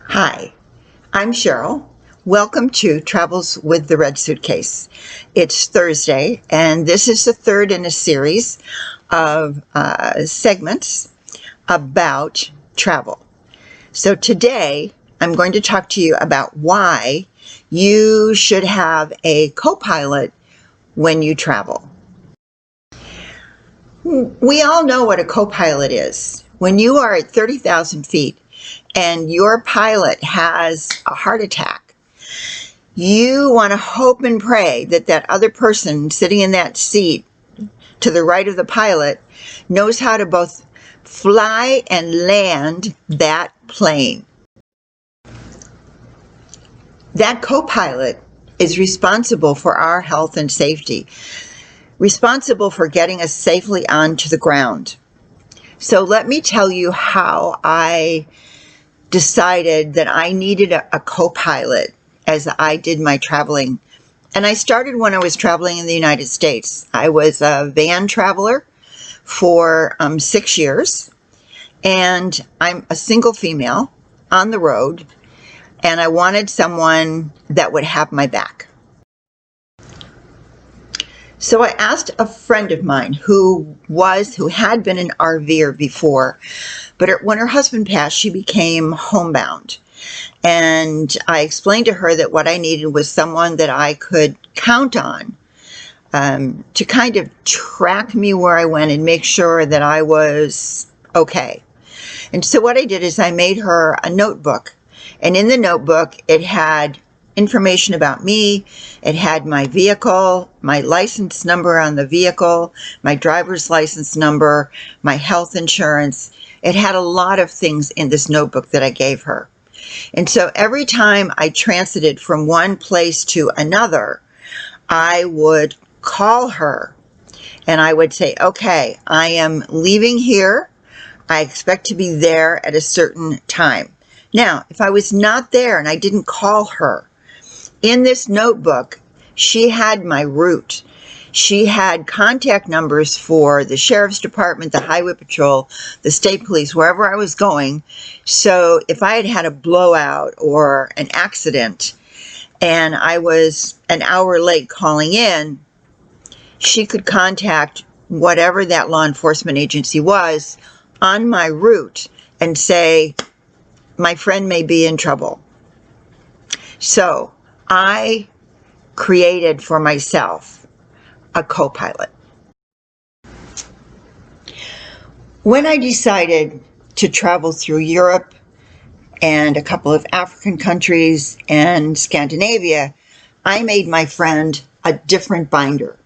Hi, I'm Cheryl. Welcome to Travels with the Red Suitcase. It's Thursday, and this is the third in a series of segments about travel. So today, I'm going to talk to you about why you should have a CoPilot when you travel. We all know what a CoPilot is. When you are at 30,000 feet and your pilot has a heart attack, you want to hope and pray that that other person sitting in that seat to the right of the pilot knows how to both fly and land that plane. That co-pilot is responsible for our health and safety, responsible for getting us safely onto the ground. So let me tell you how I decided that I needed a co-pilot as I did my traveling. And I started when I was traveling in the United States. I was a van traveler for 6 years, and I'm a single female on the road, and I wanted someone that would have my back. So I asked a friend of mine who had been an RVer before, but when her husband passed, she became homebound. And I explained to her that what I needed was someone that I could count on to kind of track me where I went and make sure that I was okay. And so what I did is I made her a notebook. And in the notebook, it had information about me. It had my vehicle, my license number on the vehicle, my driver's license number, my health insurance. It had a lot of things in this notebook that I gave her. And so every time I transited from one place to another, I would call her and I would say, okay, I am leaving here. I expect to be there at a certain time. Now, if I was not there and I didn't call her, in this notebook, she had my route. She had contact numbers for the sheriff's department, the highway patrol, the state police, wherever I was going. So if I had had a blowout or an accident and I was an hour late calling in, she could contact whatever that law enforcement agency was on my route and say, my friend may be in trouble. So I created for myself a co-pilot. When I decided to travel through Europe and a couple of African countries and Scandinavia, I made my friend a different binder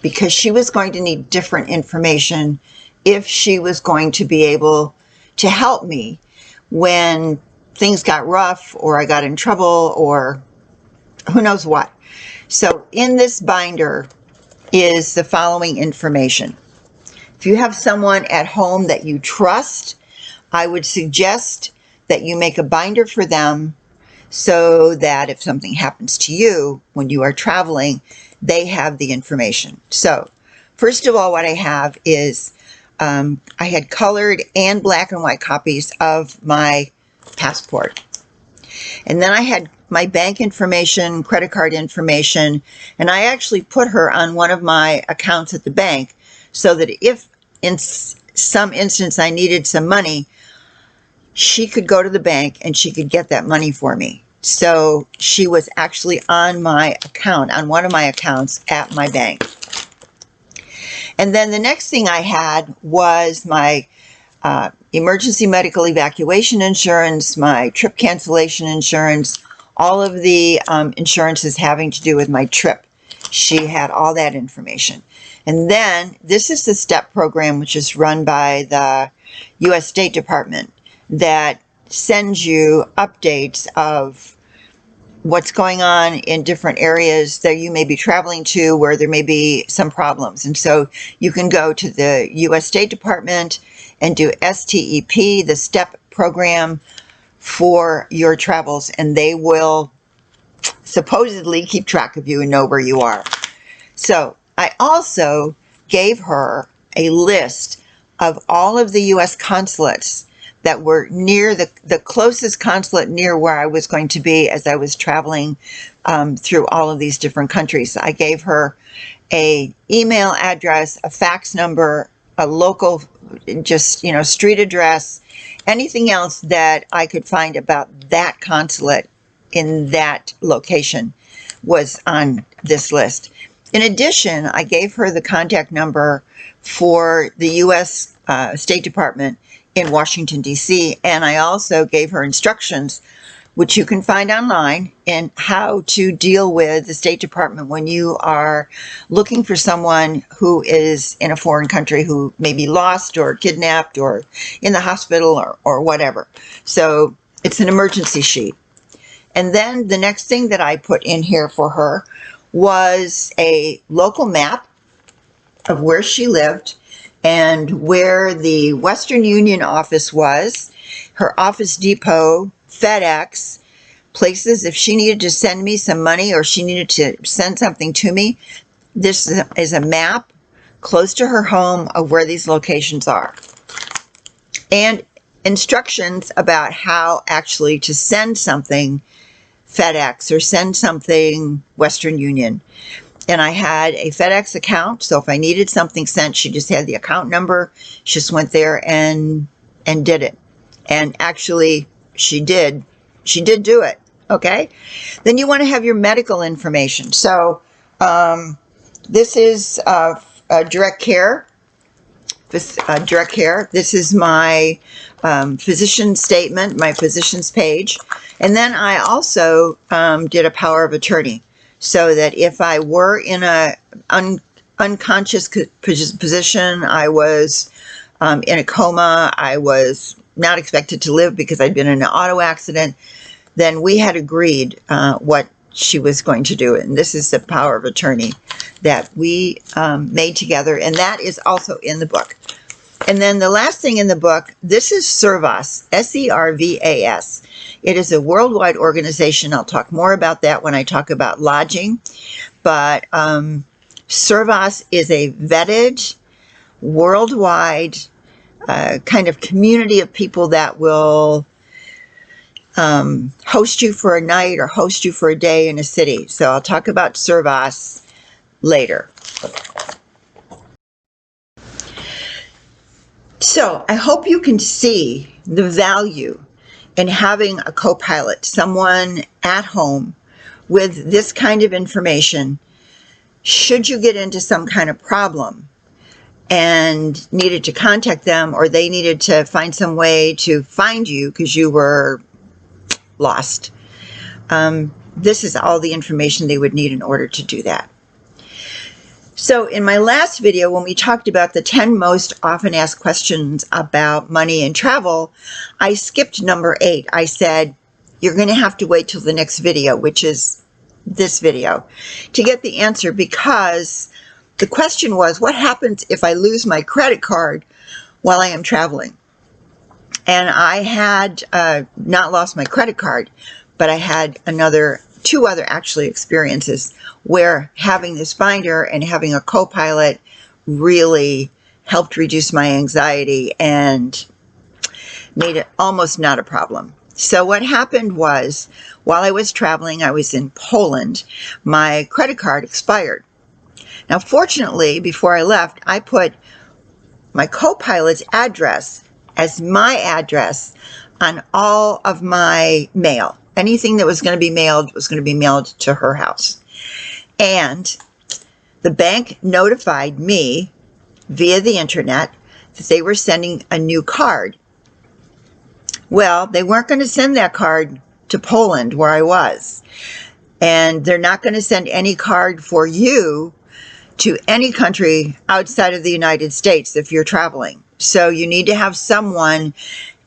because she was going to need different information if she was going to be able to help me when things got rough or I got in trouble or who knows what. So in this binder is the following information. If you have someone at home that you trust, I would suggest that you make a binder for them so that if something happens to you when you are traveling, they have the information. So first of all, what I have is I had colored and black and white copies of my passport. And then I had my bank information, credit card information, and I actually put her on one of my accounts at the bank so that if in some instance I needed some money, she could go to the bank and she could get that money for me. So she was actually on my account, on one of my accounts at my bank. And then the next thing I had was my emergency medical evacuation insurance, my trip cancellation insurance, all of the insurances having to do with my trip. She had all that information. And then this is the STEP program, which is run by the U.S. State Department, that sends you updates of what's going on in different areas that you may be traveling to where there may be some problems. And so you can go to the U.S. State Department and do STEP, the STEP program, for your travels, and they will supposedly keep track of you and know where you are. So I also gave her a list of all of the U.S. consulates that were near the closest consulate near where I was going to be as I was traveling through all of these different countries. I gave her a email address, a fax number, a local, just, street address, anything else that I could find about that consulate in that location was on this list. In addition, I gave her the contact number for the U.S. State Department in Washington, D.C., and I also gave her instructions, which you can find online, in how to deal with the State Department when you are looking for someone who is in a foreign country who may be lost or kidnapped or in the hospital or whatever. So it's an emergency sheet. And then the next thing that I put in here for her was a local map of where she lived and where the Western Union office was, her Office Depot, FedEx, places if she needed to send me some money or she needed to send something to me. This is a map close to her home of where these locations are. And instructions about how actually to send something FedEx or send something Western Union. And I had a FedEx account, so if I needed something sent, she just had the account number. She just went there and did it. And actually, she did do it, okay? Then you want to have your medical information. So this is direct care. Direct care. This is my physician statement, my physician's page. And then I also did a power of attorney, so that if I were in a unconscious position, I was in a coma, I was not expected to live because I'd been in an auto accident, then we had agreed what she was going to do. And this is the power of attorney that we made together, and that is also in the book. And then the last thing in the book, this is Servas, S-E-R-V-A-S. It is a worldwide organization. I'll talk more about that when I talk about lodging. But Servas is a vetted, worldwide kind of community of people that will host you for a night or host you for a day in a city. So I'll talk about Servas later. So I hope you can see the value in having a CoPilot, someone at home with this kind of information, should you get into some kind of problem and needed to contact them, or they needed to find some way to find you because you were lost. This is all the information they would need in order to do that. So in my last video, when we talked about the 10 most often asked questions about money and travel, I skipped number 8. I said, you're going to have to wait till the next video, which is this video, to get the answer, because the question was, what happens if I lose my credit card while I am traveling? And I had not lost my credit card, but I had two other actually experiences where having this binder and having a CoPilot really helped reduce my anxiety and made it almost not a problem. So what happened was, while I was traveling, I was in Poland, my credit card expired. Now, fortunately, before I left, I put my CoPilot's address as my address on all of my mail. Anything that was going to be mailed was going to be mailed to her house. And the bank notified me via the internet that they were sending a new card. Well, they weren't going to send that card to Poland, where I was. And they're not going to send any card for you to any country outside of the United States if you're traveling. So you need to have someone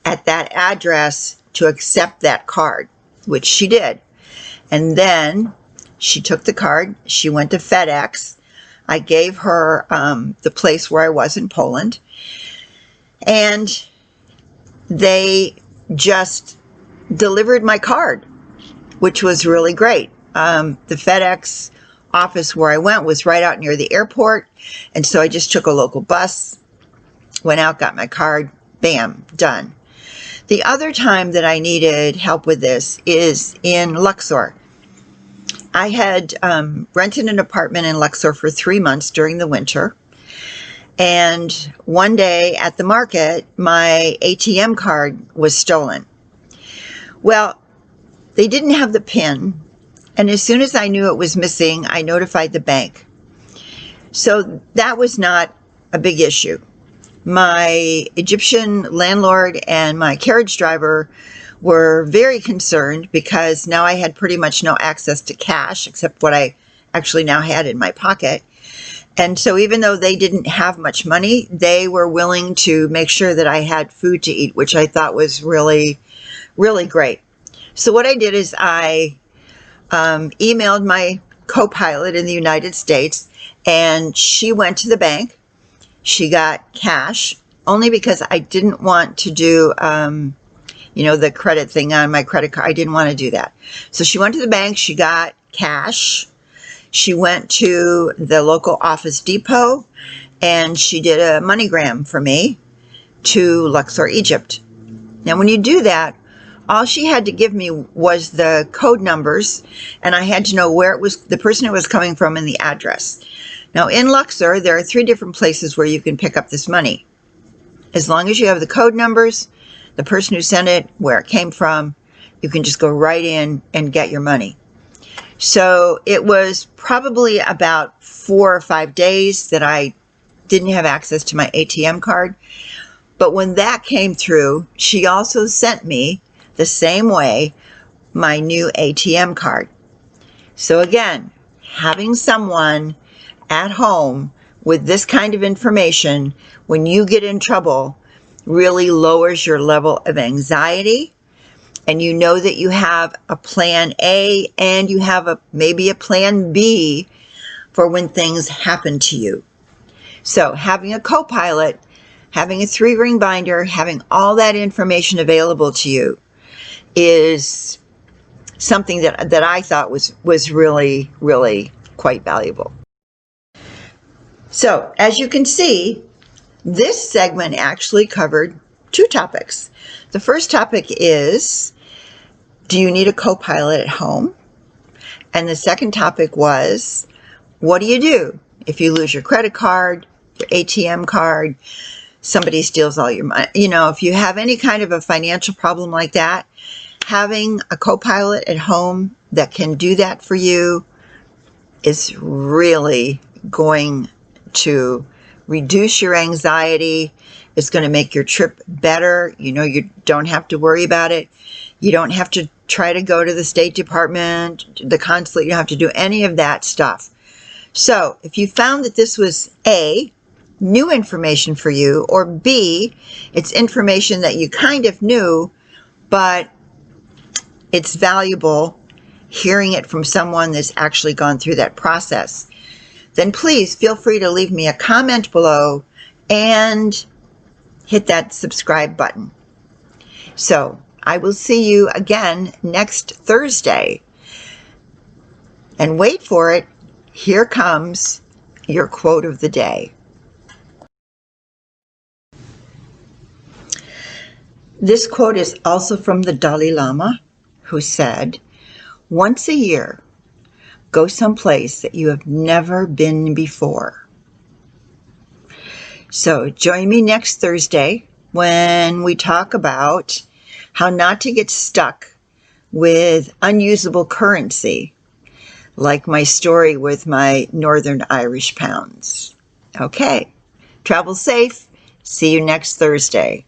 at that address to accept that card, which she did. And then she took the card, she went to FedEx. I gave her the place where I was in Poland, and they just delivered my card, which was really great. The FedEx office where I went was right out near the airport, and so I just took a local bus, went out, got my card, bam, done. The other time that I needed help with this is in Luxor. I had rented an apartment in Luxor for 3 months during the winter. And one day at the market, my ATM card was stolen. Well, they didn't have the PIN. And as soon as I knew it was missing, I notified the bank. So that was not a big issue. My Egyptian landlord and my carriage driver were very concerned because now I had pretty much no access to cash except what I actually now had in my pocket. And so even though they didn't have much money, they were willing to make sure that I had food to eat, which I thought was really, really great. So what I did is I emailed my CoPilot in the United States, and she went to the bank. She got cash, only because I didn't want to do, the credit thing on my credit card. I didn't want to do that. So she went to the bank. She got cash. She went to the local Office Depot, and she did a MoneyGram for me to Luxor, Egypt. Now, when you do that, all she had to give me was the code numbers, and I had to know where it was, the person it was coming from, and the address. Now, in Luxor, there are 3 different places where you can pick up this money. As long as you have the code numbers, the person who sent it, where it came from, you can just go right in and get your money. So it was probably about 4 or 5 days that I didn't have access to my ATM card. But when that came through, she also sent me the same way my new ATM card. So again, having someone at home with this kind of information when you get in trouble really lowers your level of anxiety, and you know that you have a plan A and you have maybe a plan B for when things happen to you. So having a CoPilot, having a 3-ring binder, having all that information available to you is something that I thought was really, really quite valuable. So as you can see, this segment actually covered 2 topics. The first topic is, do you need a CoPilot at home? And the second topic was, what do you do if you lose your credit card, your ATM card, somebody steals all your money? If you have any kind of a financial problem like that, having a CoPilot at home that can do that for you is really going to reduce your anxiety. It's going to make your trip better. You don't have to worry about it. You don't have to try to go to the State Department, the consulate. You don't have to do any of that stuff. So if you found that this was A, new information for you, or B, it's information that you kind of knew, but it's valuable hearing it from someone that's actually gone through that process, then please feel free to leave me a comment below and hit that subscribe button. So I will see you again next Thursday. And wait for it. Here comes your quote of the day. This quote is also from the Dalai Lama, who said, "Once a year, go someplace that you have never been before." So join me next Thursday when we talk about how not to get stuck with unusable currency, like my story with my Northern Irish pounds. Okay, travel safe. See you next Thursday.